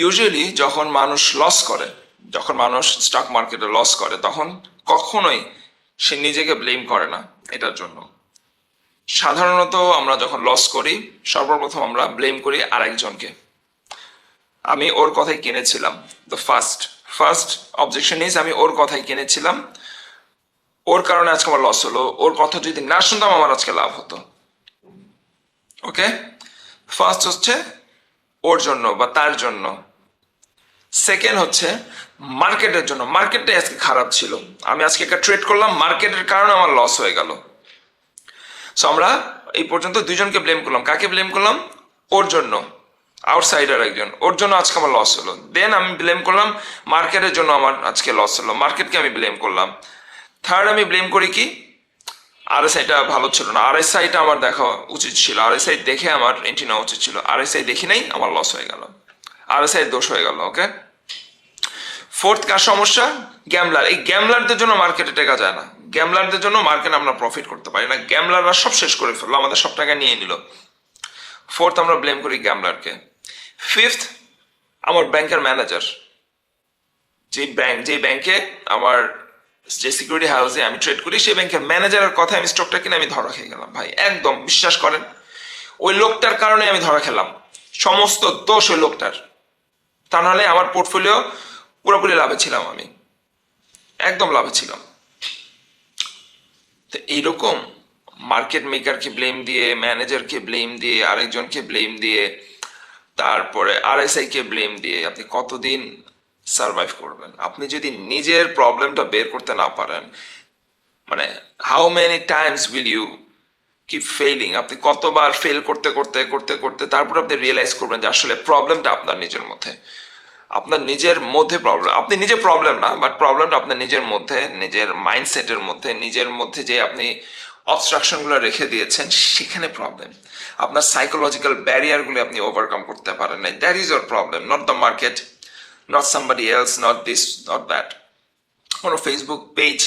Usually যখন মানুষ loss করে, যখন মানুষ স্টক মার্কেটে লস করে, তখন কখনোই সে নিজেকে ব্লেম করে না এটার জন্য। সাধারণত আমরা যখন লস করি, সর্বপ্রথম আমরা ব্লেম করি আরেকজনকে। আমি ওর কথাই কিনেছিলাম, দ্য ফার্স্ট অবজেকশন ইজ আমি ওর কথাই কিনেছিলাম, ওর কারণে আজকে আমার লস হলো, ওর কথা যদি না শুনতাম আমার আজকে লাভ হতো। ওকে, ফার্স্ট হচ্ছে ওর জন্য বা তার জন্য। সেকেন্ড হচ্ছে মার্কেটের জন্য, মার্কেটটা আজকে খারাপ ছিল, আমি আজকে একটা ট্রেড করলাম, মার্কেটের কারণে আমার লস হয়ে গেল। সো আমরা এই পর্যন্ত দুইজনকে ব্লেম করলাম। কাকে ব্লেম করলাম? ওর জন্য, আউটসাইডার একজন, ওর জন্য আজকে আমার লস হলো। দেন আমি ব্লেম করলাম মার্কেটের জন্য আমার আজকে লস হলো, মার্কেটকে আমি ব্লেম করলাম। থার্ড আমি ব্লেম করি কি, আরএসআইটা ভালো ছিল না, আরএসআইটা আমার দেখা উচিত ছিল, আরএসআই দেখে আমার এন্ট্রি নেওয়া উচিত ছিল, আরএসআই দেখি নাই, আমার লস হয়ে গেল, আরএসআই দোষ হয়ে গেল। ওকে, ফোর্থ কার সমস্যা? গ্যামলার। এই গ্যামলারদের জন্য মার্কেটে টেকা যায় না, গ্যামলারদের জন্য মার্কেট আমরা প্রফিট করতে পারি না, গ্যামলাররা সব শেষ করে ফেললো, আমাদের সব টাকা নিয়ে নিল। ফোর্থ আমরা ব্লেম করি গ্যামলারকে। ফিফথ আমার ব্যাংকের ম্যানেজার, যে ব্যাংকে আমার, যে সিকিউরিটি হাউসে আমি ট্রেড করি, সেই ব্যাংকের ম্যানেজারের কথা আমি স্টকটা কিনে আমি ধরা খেয়ে গেলাম। ভাই একদম বিশ্বাস করেন, ওই লোকটার কারণে আমি ধরা খেলাম, সমস্ত দোষ ওই লোকটার। তা নাহলে আমার পোর্টফোলিও পুরোপুরি লাভে ছিলাম, আমি একদম লাভে ছিলাম। তো এইরকম মার্কেট মেকারকে ব্লেম দিয়ে, ম্যানেজারকে ব্লেম দিয়ে, আরেকজনকে ব্লেম দিয়ে, তারপরে আরএসআই কে ব্লেম দিয়ে আপনি কতদিন সার্ভাইভ করবেন? আপনি যদি নিজের প্রবলেমটা বের করতে না পারেন, মানে how many times will you keep failing? আপনি কতবার ফেল করতে করতে করতে করতে তারপর আপনি রিয়েলাইজ করবেন যে আসলে প্রবলেমটা আপনার নিজের মধ্যে, আপনার নিজের মধ্যে প্রবলেম। আপনি নিজে প্রবলেম না, বাট প্রবলেমটা আপনার নিজের মধ্যে, নিজের মাইন্ডসেটের মধ্যে, নিজের মধ্যে যে আপনি অবস্ট্রাকশনগুলো রেখে দিয়েছেন সেখানে প্রবলেম। আপনার সাইকোলজিক্যাল ব্যারিয়ারগুলো আপনি ওভারকাম করতে পারেন না, that is your problem, not the market, not somebody else, not this, not that. কোনো ফেসবুক পেজ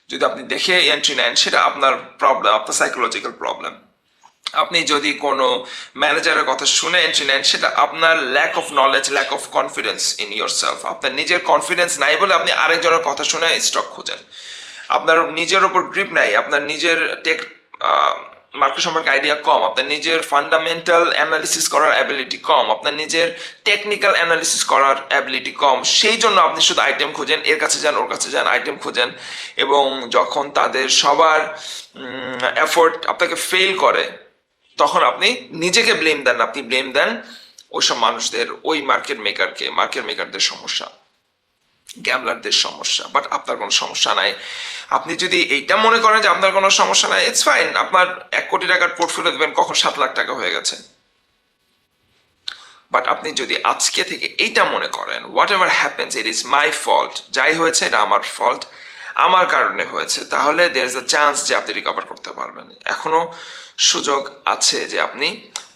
যদি আপনি দেখে এন্ট্রি নেন, সেটা আপনার প্রবলেম, আপনার সাইকোলজিক্যাল প্রবলেম। আপনি যদি কোনো ম্যানেজারের কথা শুনে এন্ট্রি নেন, সেটা আপনার lack of knowledge, lack of confidence in yourself. আপনার নিজের কনফিডেন্স নাই বলে আপনি আরেকজনের কথা শুনে স্টক খোঁজেন। আপনার নিজের ওপর গ্রিপ নাই, আপনার নিজের টেক মার্কেট সম্পর্কে আইডিয়া কম, আপনার নিজের ফান্ডামেন্টাল অ্যানালিসিস করার অ্যাবিলিটি কম, আপনার নিজের টেকনিক্যাল অ্যানালিসিস করার অ্যাবিলিটি কম। সেই জন্য আপনি শুধু আইটেম খোঁজেন, এর কাছে যান, ওর কাছে যান, আইটেম খোঁজেন। এবং যখন তাদের সবার এফোর্ট আপনাকে ফেল করে, তখন আপনি নিজেকে ব্লেম দেন, আপনি ব্লেম দেন ওইসব মানুষদের, ওই মার্কেট মেকারকে, মার্কেট মেকারদের সমস্যা, গ্যামলারদের সমস্যা। বাট আপনার কোনো সমস্যা নাই। আপনি যদি এইটা মনে করেন যে আপনার কোনো সমস্যা নাই, ইটস ফাইন। আপনার 1 কোটি টাকার পোর্টফোলিও দেবেন, কখন 7 লাখ টাকা হয়ে গেছে। বাট আপনি যদি আজকে থেকে এইটা মনে করেন, what ever happens it is my fault, যাই হয়েছে এটা আমার ফল্ট, আমার কারণে হয়েছে, তাহলে দেয়ার ইজ আ চান্স যে আপনি রিকভার করতে পারবেন। এখনো সুযোগ আছে যে আপনি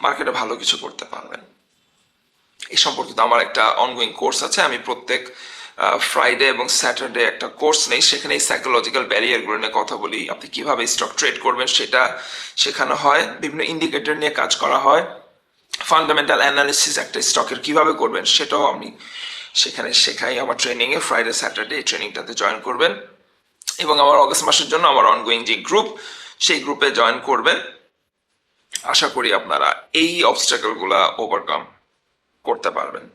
মার্কেটে ভালো কিছু করতে পারবেন। এই সম্পর্কিত আমার একটা অনগোয়িং কোর্স আছে, আমি প্রত্যেক ফ্রাইডে এবং স্যাটারডে একটা কোর্স নেই, সেখানে এই সাইকোলজিক্যাল ব্যারিয়ারগুলো নিয়ে কথা বলি। আপনি কিভাবে স্টক ট্রেড করবেন সেটা শেখানো হয়, বিভিন্ন ইন্ডিকেটর নিয়ে কাজ করা হয়, ফান্ডামেন্টাল অ্যানালিসিস একটা স্টকের কিভাবে করবেন সেটাও আমি সেখানে শেখাই আমার ট্রেনিংয়ে। ফ্রাইডে স্যাটারডে এই ট্রেনিংটাতে জয়েন করবেন। এবং আমার অগস্ট মাসের জন্য আমার অনগোয়িং যে গ্রুপ, সেই গ্রুপে জয়েন করবেন। আশা করি আপনারা এই অবস্ট্রাকলগুলো ওভারকাম করতে পারবেন।